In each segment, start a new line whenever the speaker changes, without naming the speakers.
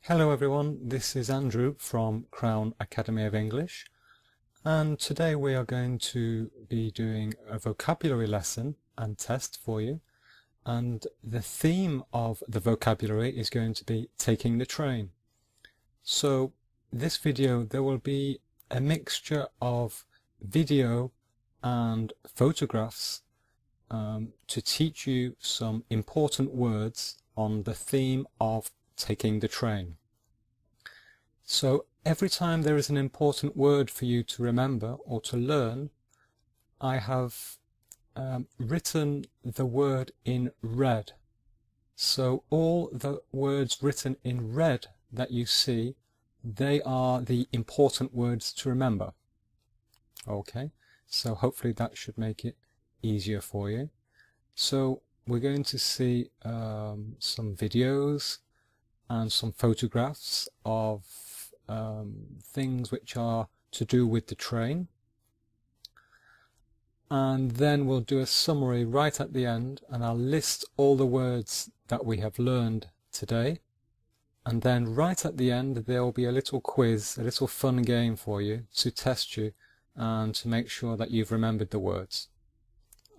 Hello everyone, this is Andrew from Crown Academy of English, and today we are going to be doing a vocabulary lesson and test for you, and the theme of the vocabulary is going to be taking the train. So this video there will be a mixture of video and photographs to teach you some important words on the theme of taking the train. So every time there is an important word for you to remember or to learn, I have written the word in red. So all the words written in red that you see, they are the important words to remember. Okay, so hopefully that should make it easier for you. So we're going to see some videos and some photographs of things which are to do with the train, and then we'll do a summary right at the end, and I'll list all the words that we have learned today, and then right at the end there will be a little quiz, a little fun game for you to test you and to make sure that you've remembered the words.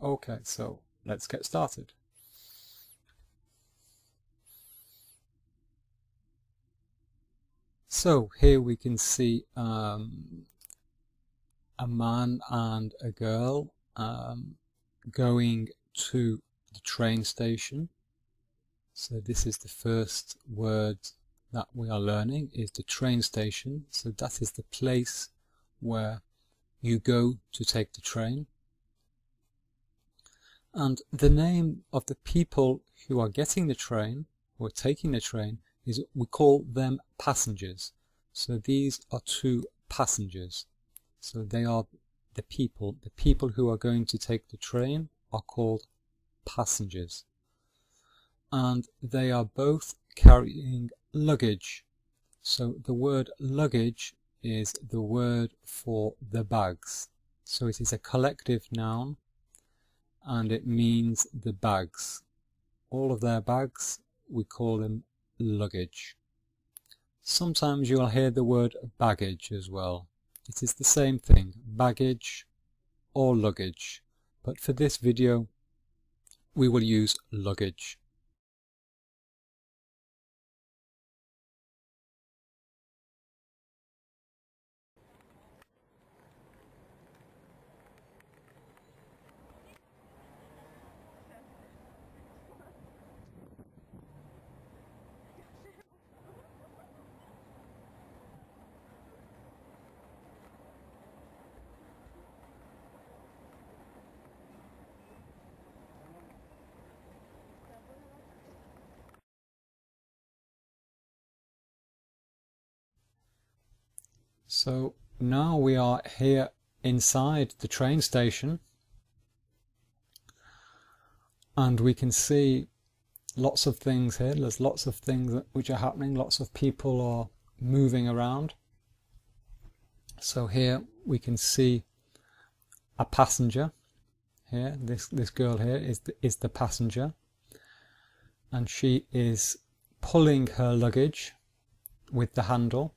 Okay, so let's get started. So here we can see a man and a girl going to the train station. So this is the first word that we are learning, is the train station. So that is the place where you go to take the train. And the name of the people who are getting the train or taking the train is, we call them passengers. So these are two passengers. So they are the people who are going to take the train are called passengers. And they are both carrying luggage. So the word luggage is the word for the bags. So it is a collective noun and it means the bags. All of their bags, we call them luggage. Sometimes you'll hear the word baggage as well. It is the same thing, baggage or luggage, but for this video we will use luggage. So now we are here inside the train station, and we can see lots of things here. There's lots of things which are happening, lots of people are moving around. So here we can see a passenger here. This girl here is the passenger, and she is pulling her luggage with the handle.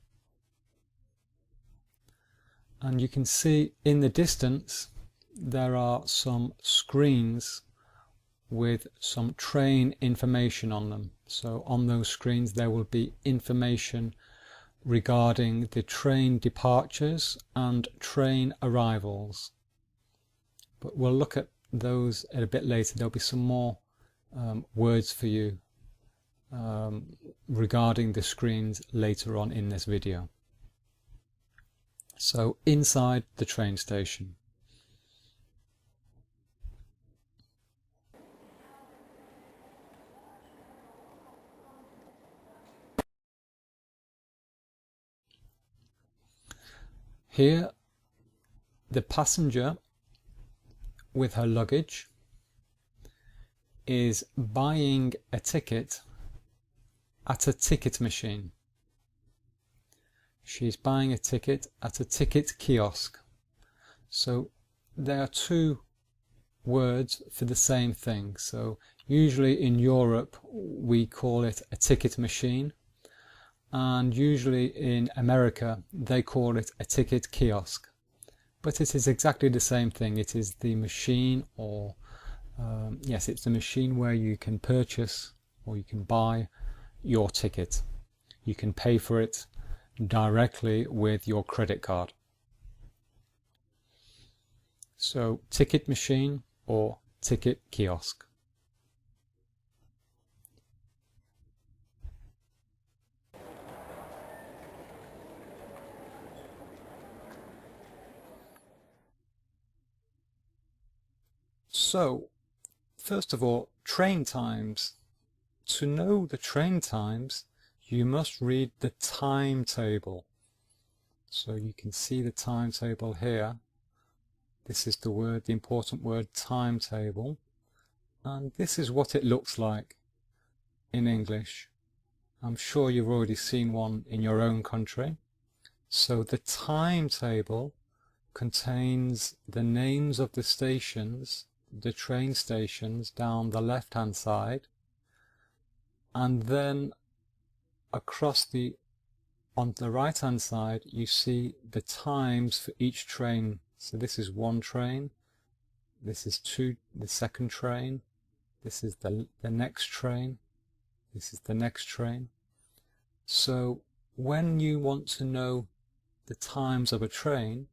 And you can see in the distance there are some screens with some train information on them. So on those screens there will be information regarding the train departures and train arrivals. But we'll look at those a bit later. There'll be some more words for you regarding the screens later on in this video. So inside the train station. Here the passenger with her luggage is buying a ticket at a ticket machine. She's buying a ticket at a ticket kiosk. So there are two words for the same thing. So usually in Europe we call it a ticket machine, and usually in America they call it a ticket kiosk. But it is exactly the same thing. It is the machine, or yes, it's the machine where you can purchase or you can buy your ticket. You can pay for it directly with your credit card. So ticket machine or ticket kiosk. So first of all, train times. To know the train times, you must read the timetable. So you can see the timetable here. This is the word, the important word, timetable. And this is what it looks like in English. I'm sure you've already seen one in your own country. So the timetable contains the names of the stations, the train stations down the left-hand side, and then across on the right-hand side you see the times for each train. So this is one train, this is the second train, this is the next train, this is the next train. So when you want to know the times of a train,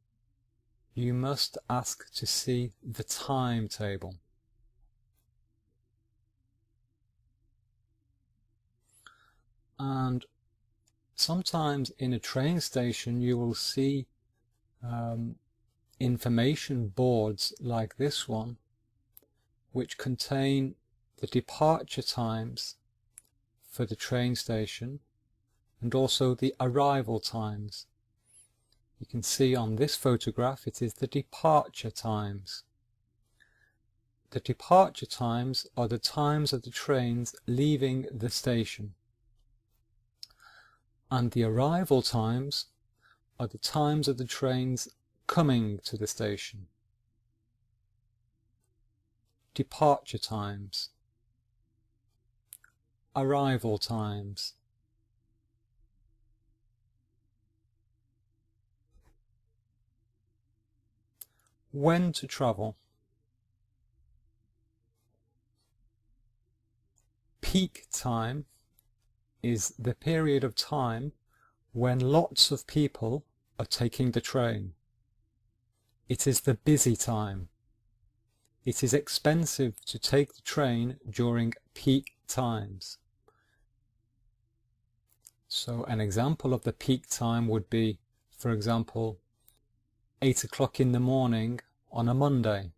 you must ask to see the timetable. And sometimes in a train station you will see information boards like this one, which contain the departure times for the train station and also the arrival times. You can see on this photograph it is the departure times. The departure times are the times of the trains leaving the station, and the arrival times are the times of the trains coming to the station. Departure times, arrival times. When to travel. Peak time is the period of time when lots of people are taking the train. It is the busy time. It is expensive to take the train during peak times. So an example of the peak time would be, for example, 8 o'clock in the morning on a Monday,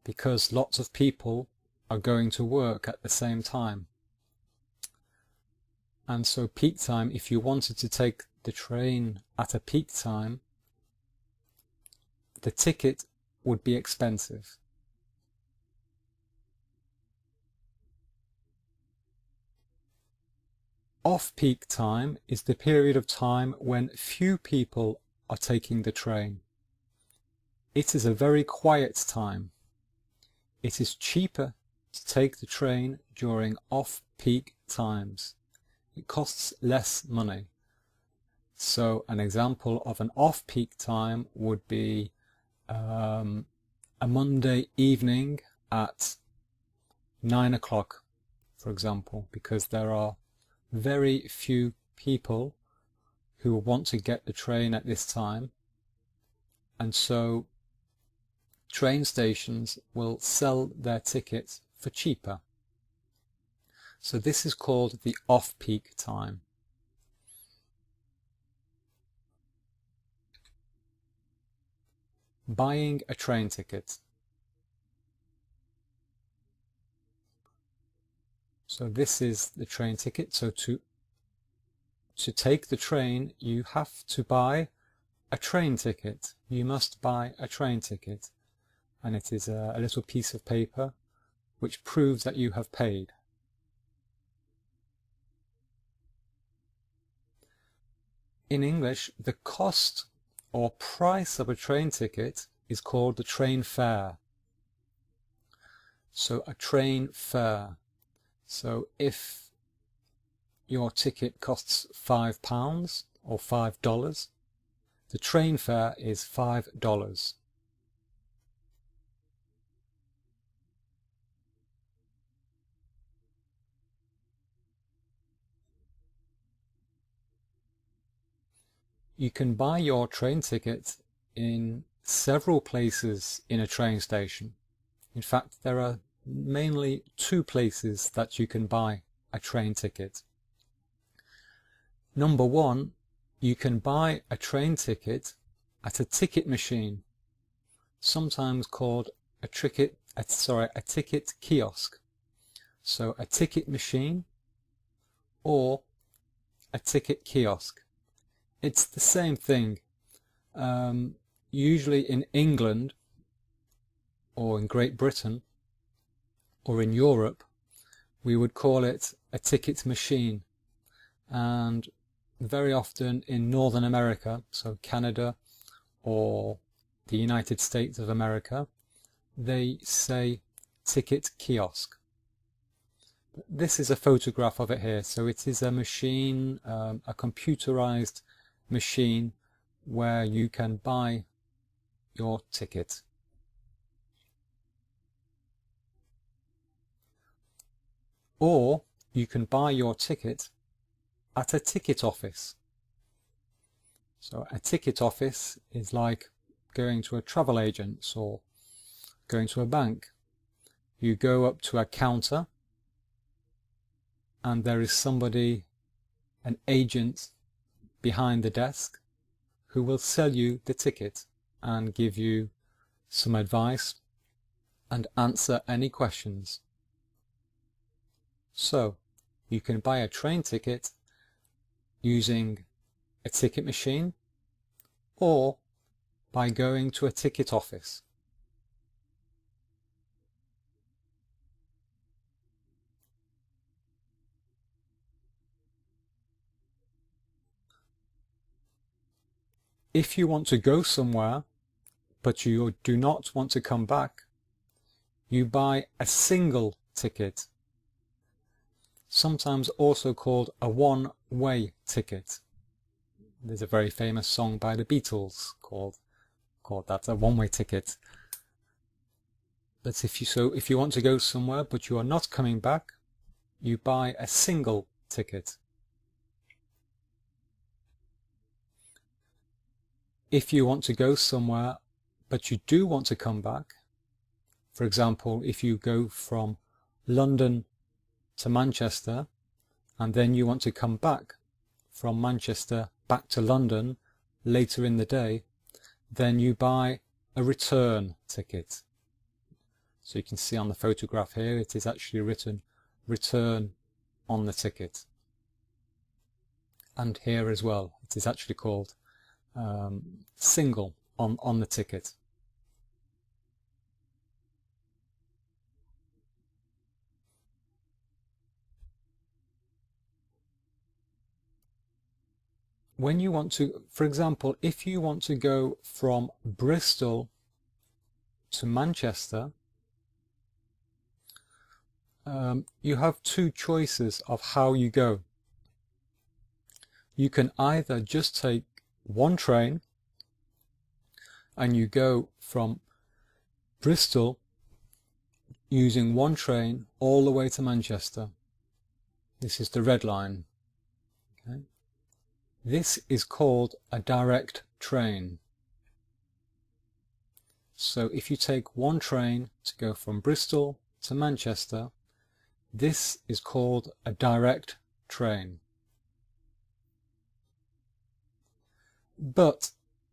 because lots of people are going to work at the same time. And so peak time, if you wanted to take the train at a peak time, the ticket would be expensive. Off-peak time is the period of time when few people are taking the train. It is a very quiet time. It is cheaper to take the train during off-peak times. It costs less money. So an example of an off-peak time would be a Monday evening at 9 o'clock, for example, because there are very few people who want to get the train at this time, and so train stations will sell their tickets for cheaper. So this is called the off-peak time. Buying a train ticket. So this is the train ticket. So to take the train, you have to buy a train ticket. You must buy a train ticket, and it is a little piece of paper which proves that you have paid. In English, the cost or price of a train ticket is called the train fare. So a train fare. So if your ticket costs £5 or $5. The train fare is $5. You can buy your train ticket in several places in a train station. In fact, there are mainly two places that you can buy a train ticket. Number one, you can buy a train ticket at a ticket machine, sometimes called a ticket kiosk. So a ticket machine or a ticket kiosk. It's the same thing. Usually in England or in Great Britain or in Europe, we would call it a ticket machine. And very often in Northern America, so Canada or the United States of America, they say ticket kiosk. This is a photograph of it here. So it is a machine, a computerized machine where you can buy your ticket. Or you can buy your ticket at a ticket office. So a ticket office is like going to a travel agent or going to a bank. You go up to a counter and there is somebody, an agent behind the desk, who will sell you the ticket and give you some advice and answer any questions. So you can buy a train ticket using a ticket machine or by going to a ticket office. If you want to go somewhere but you do not want to come back, you buy a single ticket, sometimes also called a one-way ticket. There's a very famous song by the Beatles called that, a one-way ticket. But if you want to go somewhere but you are not coming back, you buy a single ticket. If you want to go somewhere but you do want to come back, for example, if you go from London to Manchester and then you want to come back from Manchester back to London later in the day, then you buy a return ticket. So you can see on the photograph here, it is actually written return on the ticket. And here as well, it is actually called single on the ticket. When you want to, for example, if you want to go from Bristol to Manchester, you have two choices of how you go. You can either just take one train and you go from Bristol using one train all the way to Manchester. This is the red line. Okay. This is called a direct train. So if you take one train to go from Bristol to Manchester, this is called a direct train. But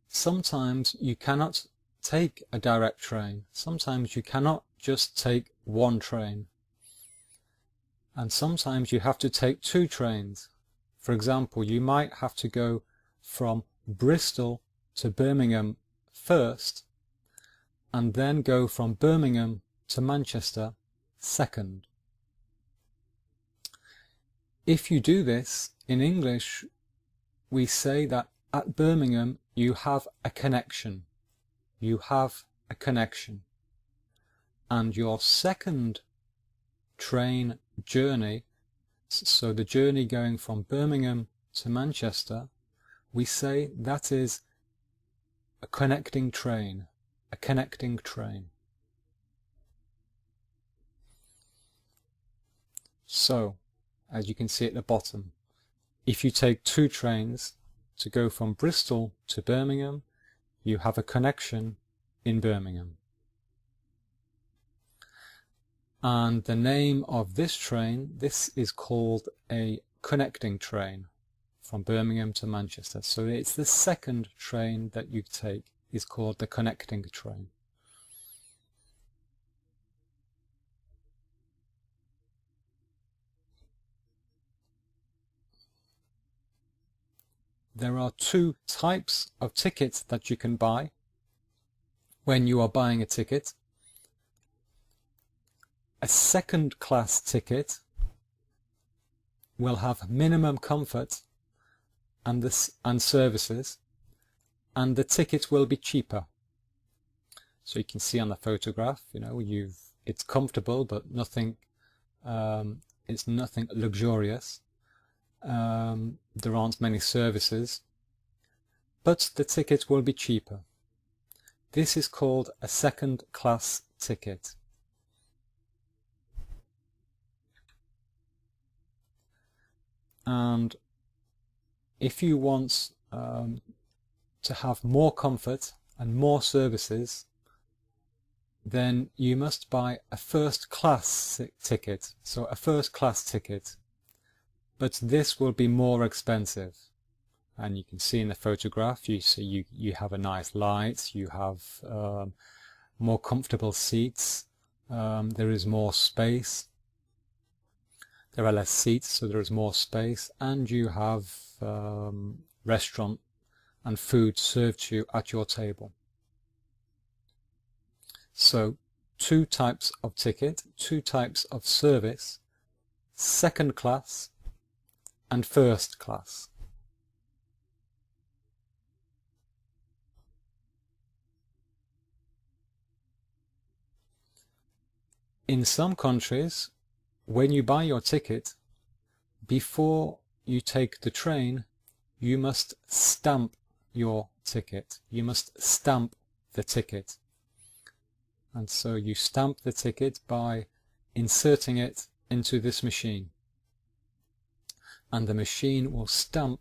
sometimes you cannot take a direct train. Sometimes you cannot just take one train. And sometimes you have to take two trains. For example, you might have to go from Bristol to Birmingham first, and then go from Birmingham to Manchester second. If you do this, in English, we say that at Birmingham you have a connection. You have a connection. And your second train journey So the journey going from Birmingham to Manchester, we say that is a connecting train, a connecting train. So, as you can see at the bottom, if you take 2 trains to go from Bristol to Birmingham, you have a connection in Birmingham. And the name of this train, this is called a connecting train from Birmingham to Manchester. So it's the second train that you take is called the connecting train. There are 2 types of tickets that you can buy when you are buying a ticket. A second class ticket will have minimum comfort and services, and the ticket will be cheaper. So you can see on the photograph, you know, it's comfortable, but nothing, it's nothing luxurious. There aren't many services, but the ticket will be cheaper. This is called a second class ticket. And if you want to have more comfort and more services, then you must buy a first class ticket. So a first class ticket. But this will be more expensive. And you can see in the photograph, you have a nice light, you have more comfortable seats, there is more space. There are less seats, so there is more space, and you have restaurant and food served to you at your table. So 2 types of ticket, 2 types of service, second class and first class. In some countries, when you buy your ticket, before you take the train, you must stamp your ticket. You must stamp the ticket. And so you stamp the ticket by inserting it into this machine. And the machine will stamp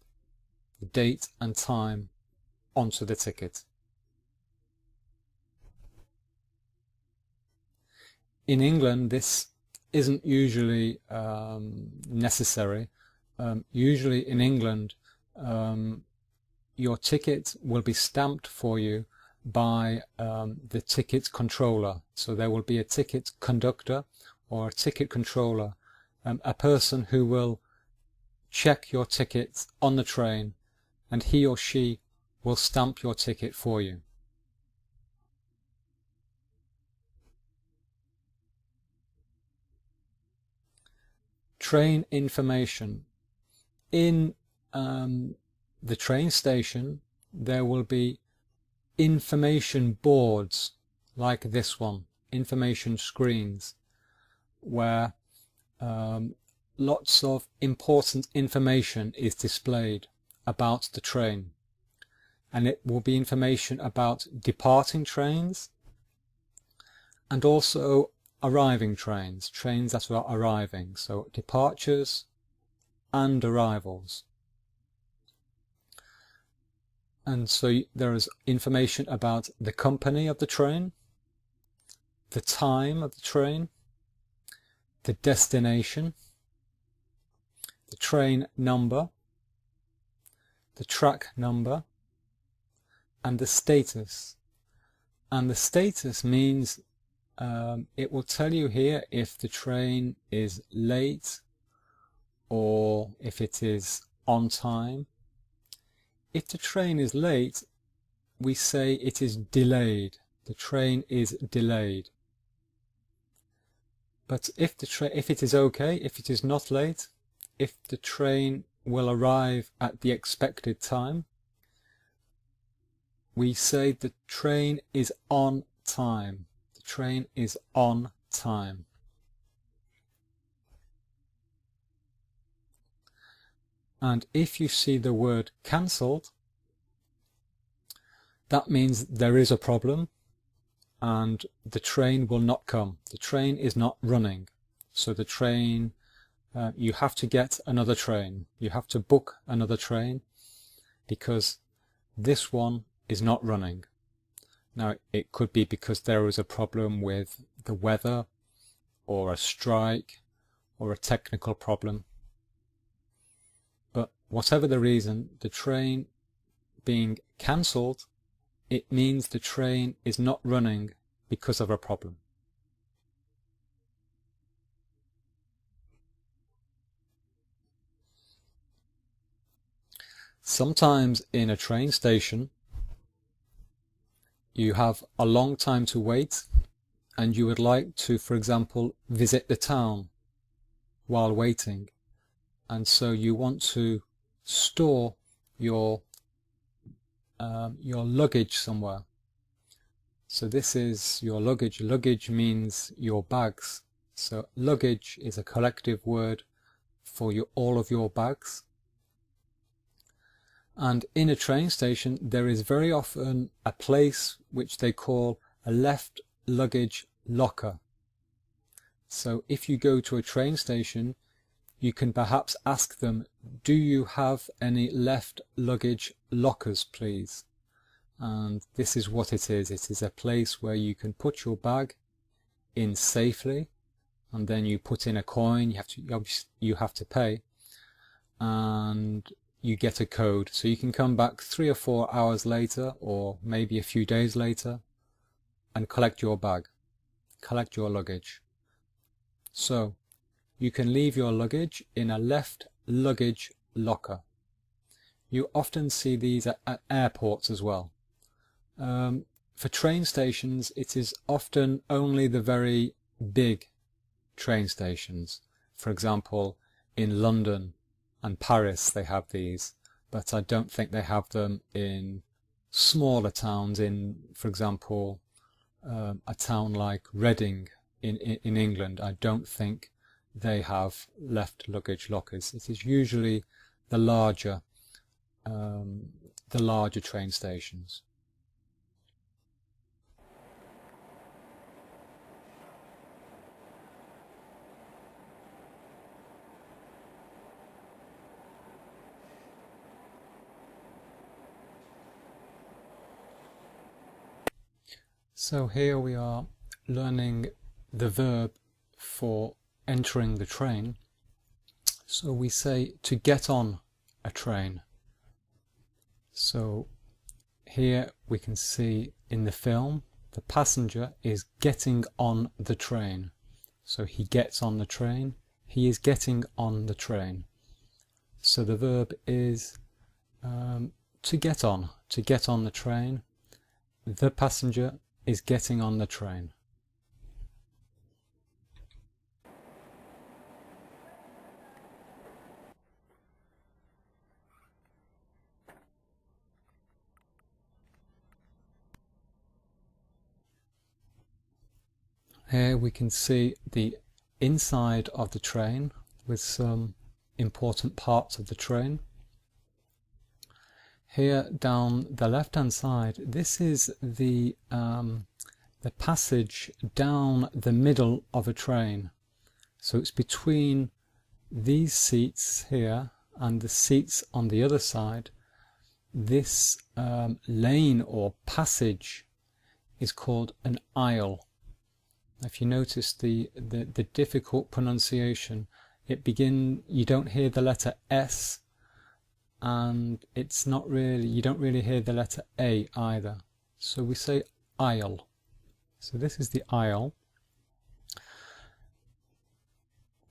the date and time onto the ticket. In England, this isn't usually necessary. Usually in England, your ticket will be stamped for you by the ticket controller. So there will be a ticket conductor or a ticket controller, a person who will check your ticket on the train, and he or she will stamp your ticket for you. Train information. In the train station, there will be information boards like this one, information screens, where lots of important information is displayed about the train. And it will be information about departing trains and also arriving trains, trains that are arriving, so departures and arrivals. And so there is information about the company of the train, the time of the train, the destination, the train number, the track number, and the status. And the status means it will tell you here if the train is late or if it is on time. If the train is late, we say it is delayed. The train is delayed. But if it is okay, if it is not late, if the train will arrive at the expected time, we say the train is on time. The train is on time. And if you see the word cancelled, that means there is a problem and the train will not come. The train is not running. So the train, you have to get another train. You have to book another train because this one is not running. Now, it could be because there is a problem with the weather or a strike or a technical problem. But whatever the reason, the train being cancelled, it means the train is not running because of a problem. Sometimes in a train station, you have a long time to wait and you would like to, for example, visit the town while waiting. And so you want to store your luggage somewhere. So this is your luggage. Luggage means your bags. So luggage is a collective word for all of your bags. And in a train station, there is very often a place which they call a left luggage locker. So if you go to a train station, you can perhaps ask them, do you have any left luggage lockers, please? And this is what it is. It is a place where you can put your bag in safely, and then you put in a coin. You have to pay, and you get a code. So you can come back 3 or 4 hours later, or maybe a few days later, and collect your bag, collect your luggage. So you can leave your luggage in a left luggage locker. You often see these at airports as well. For train stations, it is often only the very big train stations. For example, in London and Paris they have these, but I don't think they have them in smaller towns. In, for example, a town like Reading in England, I don't think they have left luggage lockers. It is usually the larger train stations. So here we are learning the verb for entering the train. So we say to get on a train. So here we can see in the film the passenger is getting on the train. So he gets on the train, he is getting on the train. So the verb is to get on the train. The passenger is getting on the train. Here we can see the inside of the train with some important parts of the train. Here down the left hand side, this is the passage down the middle of a train. So it's between these seats here and the seats on the other side. This lane or passage is called an aisle. If you notice the difficult pronunciation, you don't hear the letter S, and it's not really, you don't really hear the letter A either. So we say aisle. So this is the aisle.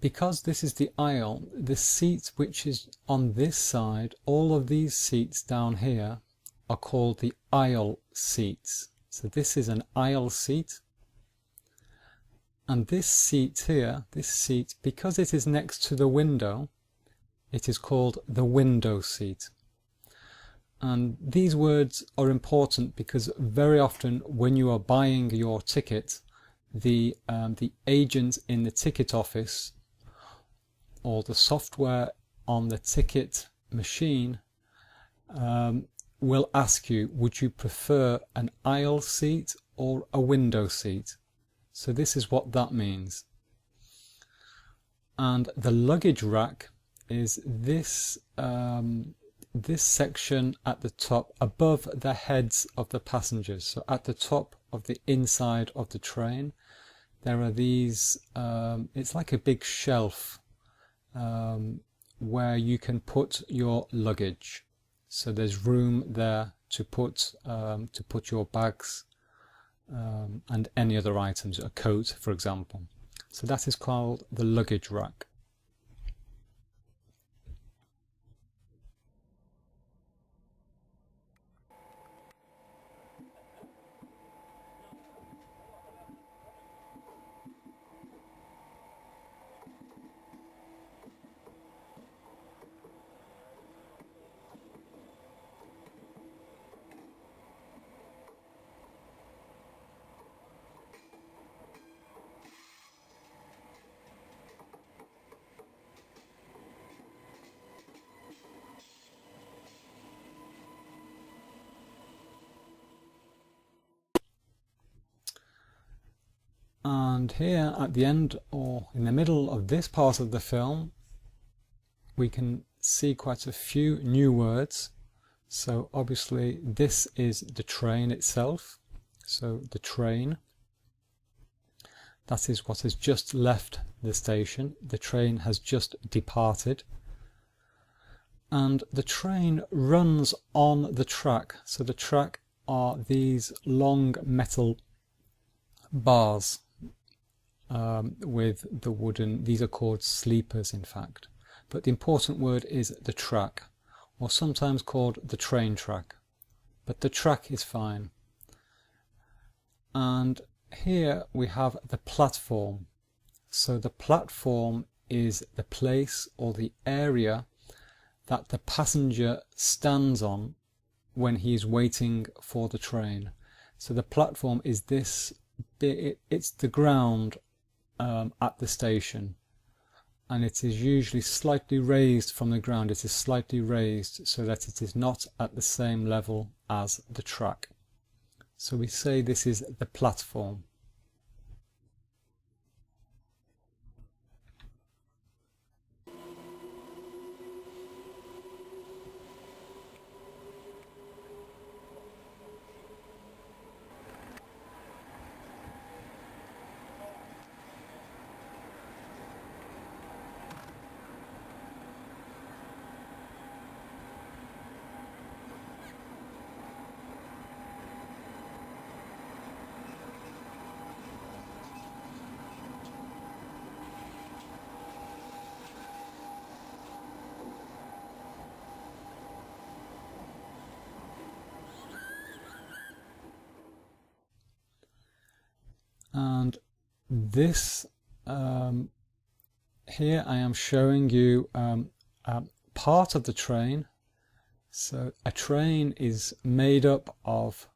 Because this is the aisle, the seat which is on this side, all of these seats down here are called the aisle seats. So this is an aisle seat. And this seat here, because it is next to the window, it is called the window seat. And these words are important because very often when you are buying your ticket, the agent in the ticket office or the software on the ticket machine will ask you, would you prefer an aisle seat or a window seat? So this is what that means. And the luggage rack is this this section at the top above the heads of the passengers. So at the top of the inside of the train there are these it's like a big shelf where you can put your luggage. So there's room there to put your bags and any other items, a coat for example. So that is called the luggage rack. And here at the end or in the middle of this part of the film we can see quite a few new words. So obviously this is the train itself. So the train, that is what has just left the station. The train has just departed. And the train runs on the track. So the track are these long metal bars with the wooden, these are called sleepers in fact. But the important word is the track, or sometimes called the train track. But the track is fine. And here we have the platform. So the platform is the place or the area that the passenger stands on when he is waiting for the train. So the platform is this bit, it's the ground at the station, and it is usually slightly raised from the ground. It is slightly raised so that it is not at the same level as the track. So we say this is the platform. And this here I am showing you part of the train. So a train is made up of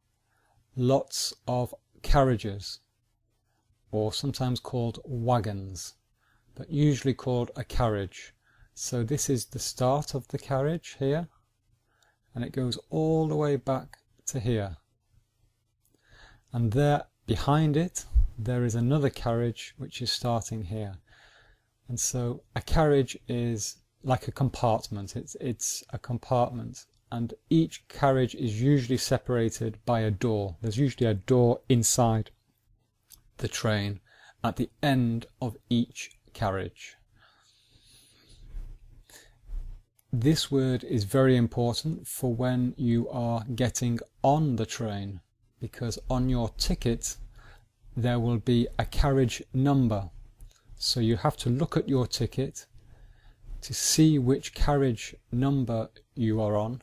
lots of carriages, or sometimes called wagons, but usually called a carriage. So this is the start of the carriage here, and it goes all the way back to here. And there behind it there is another carriage which is starting here. And so a carriage is like a compartment. It's a compartment, and each carriage is usually separated by a door. There's usually a door inside the train at the end of each carriage. This word is very important for when you are getting on the train, because on your ticket there will be a carriage number. So you have to look at your ticket to see which carriage number you are on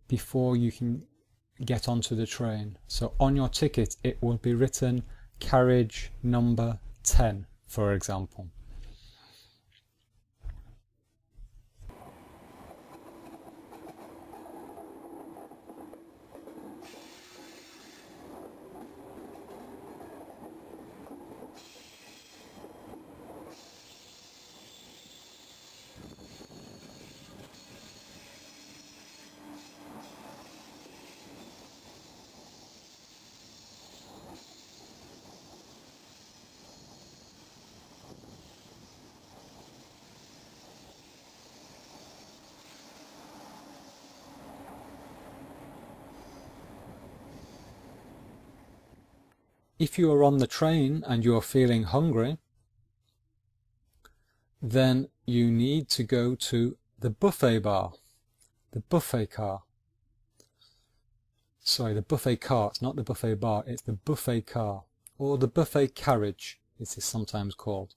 before you can get onto the train. So on your ticket it will be written carriage number 10, for example. if you are on the train and you are feeling hungry, then you need to go to the buffet bar, the buffet car. Sorry, the buffet cart, not the buffet bar, it's the buffet car, or the buffet carriage, it is sometimes called.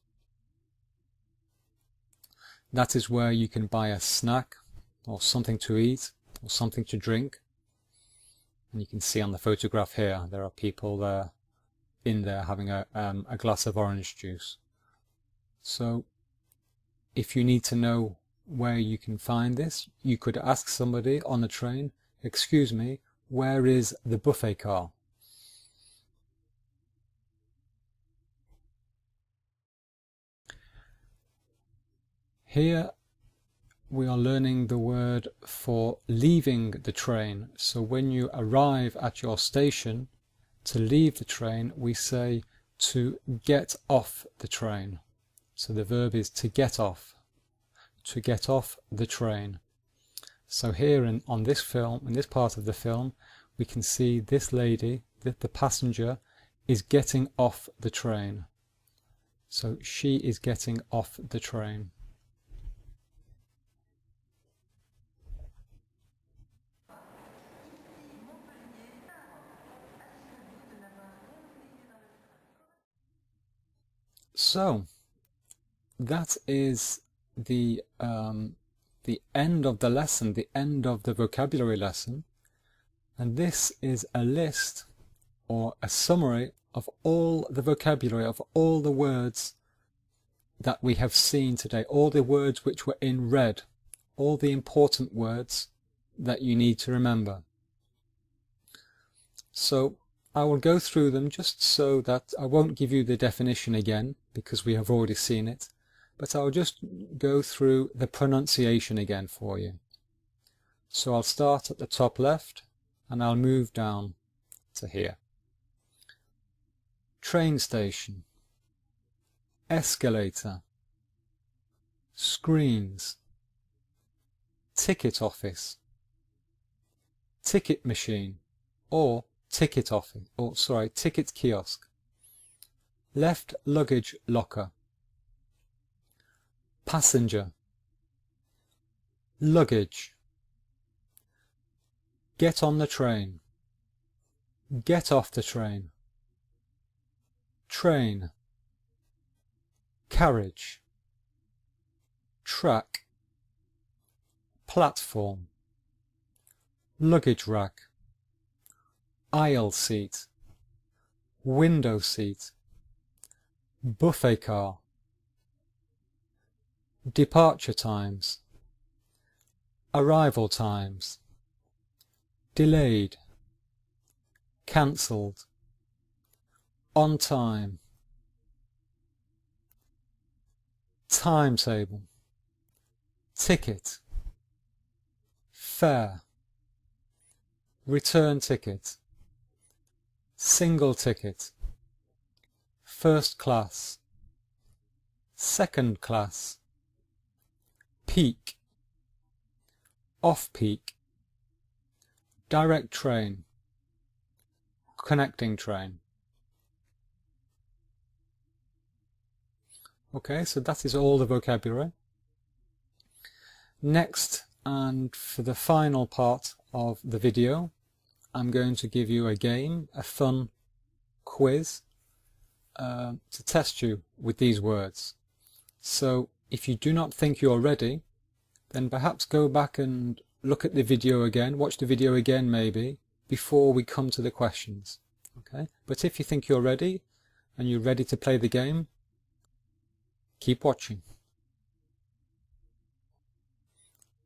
That is where you can buy a snack, or something to eat, or something to drink. And you can see on the photograph here, there are people there, in there having a glass of orange juice. So, if you need to know where you can find this, you could ask somebody on the train, "Excuse me, where is the buffet car?" Here we are learning the word for leaving the train. So when you arrive at your station, to leave the train, we say to get off the train. So the verb is to get off the train. So here on this film, in this part of the film, we can see this lady, the passenger, is getting off the train. So she is getting off the train. So that is the end of the lesson, the end of the vocabulary lesson, and this is a list or a summary of all the vocabulary, of all the words that we have seen today, all the words which were in red, all the important words that you need to remember. So I will go through them just so that I won't give you the definition again because we have already seen it, but I'll just go through the pronunciation again for you. So I'll start at the top left and I'll move down to here. Train station, escalator, screens, ticket office, ticket machine or ticket office, or sorry, ticket kiosk, left luggage locker, passenger, luggage, get on the train, get off the train, train, carriage, track, platform, luggage rack, aisle seat, window seat, buffet car, departure times, arrival times, delayed, cancelled, on time, timetable, ticket, fare, return ticket, single ticket, first class, second class, peak, off-peak, direct train, connecting train. Okay, so that is all the vocabulary. Next, and for the final part of the video, I'm going to give you a game, a fun quiz to test you with these words. So if you do not think you're ready, then perhaps go back and look at the video again, watch the video again maybe, before we come to the questions. Okay? But if you think you're ready, and you're ready to play the game, keep watching.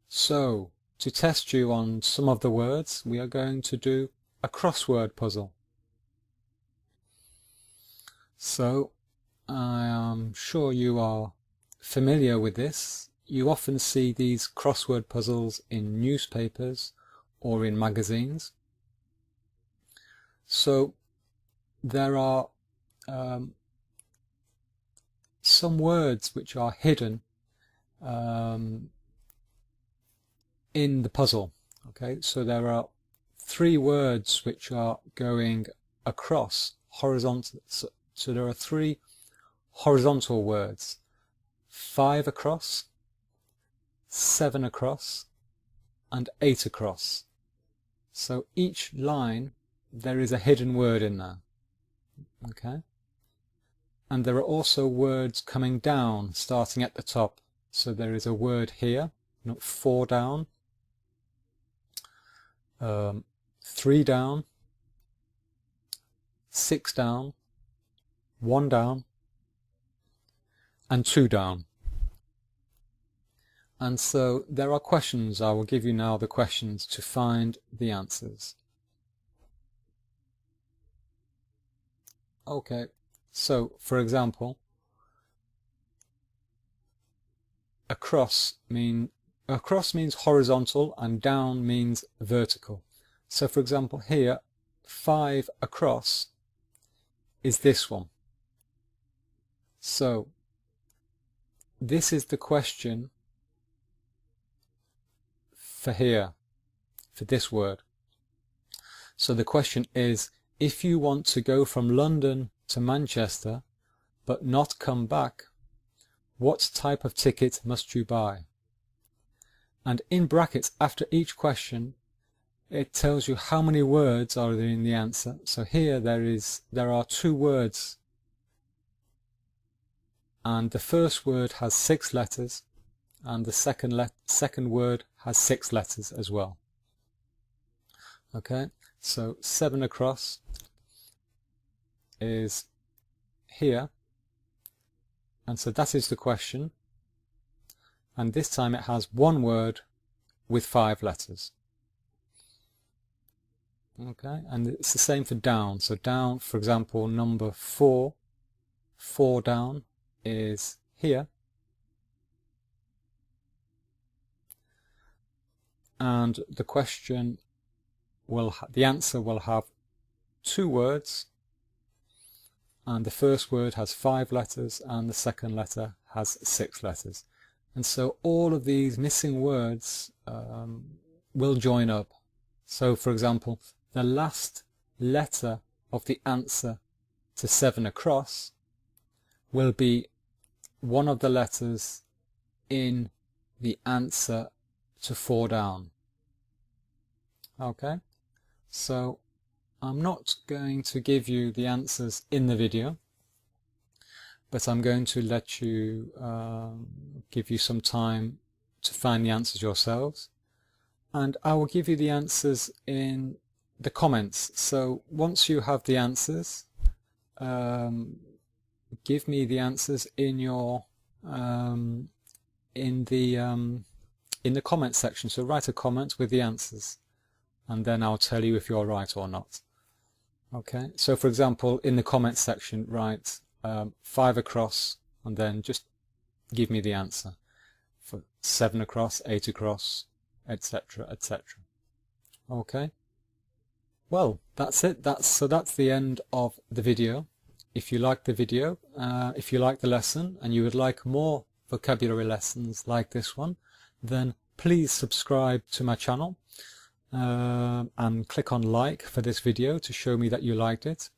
So, to test you on some of the words, we are going to do a crossword puzzle. So, I am sure you are familiar with this. You often see these crossword puzzles in newspapers or in magazines. So, there are some words which are hidden in the puzzle. Okay, so there are 3 words which are going across horizontal. So there are 3 horizontal words: 5 across, 7 across, and 8 across. So each line there is a hidden word in there. Okay? And there are also words coming down, starting at the top. So there is a word here, 4 down, 3 down, 6 down, 1 down, and 2 down. And so there are questions. I will give you now the questions to find the answers. Okay, so for example, across means horizontal and down means vertical. So for example here, 5 across is this one. So this is the question for here, for this word. So the question is, if you want to go from London to Manchester but not come back, what type of ticket must you buy? And in brackets after each question it tells you how many words are there in the answer. So here there are 2 words, and the first word has 6 letters and the second word has 6 letters as well. Okay, so 7 across is here, and so that is the question, and this time it has 1 word with 5 letters. Okay, and it's the same for down. So down, for example, number 4 down is here, and the question the answer will have 2 words, and the first word has 5 letters and the second letter has 6 letters. And so all of these missing words will join up. So for example, the last letter of the answer to 7 across will be one of the letters in the answer to 4 down. Okay, so I'm not going to give you the answers in the video, but I'm going to let you give you some time to find the answers yourselves, and I will give you the answers in the comments. So once you have the answers, give me the answers in your in the comment section. So write a comment with the answers, and then I'll tell you if you're right or not. Okay, so for example, in the comment section write 5 across, and then just give me the answer for 7 across, 8 across, etc, etc. Okay, well, that's it. That's the end of the video. If you liked the video, if you liked the lesson and you would like more vocabulary lessons like this one, then please subscribe to my channel and click on like for this video to show me that you liked it,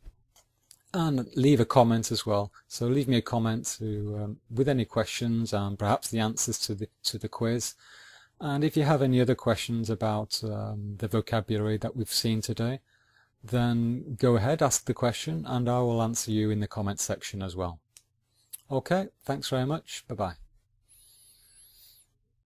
and leave a comment as well. So leave me a comment with any questions and perhaps the answers to the quiz. And if you have any other questions about the vocabulary that we've seen today, then go ahead, ask the question, and I will answer you in the comment section as well. Okay, thanks very much. Bye-bye.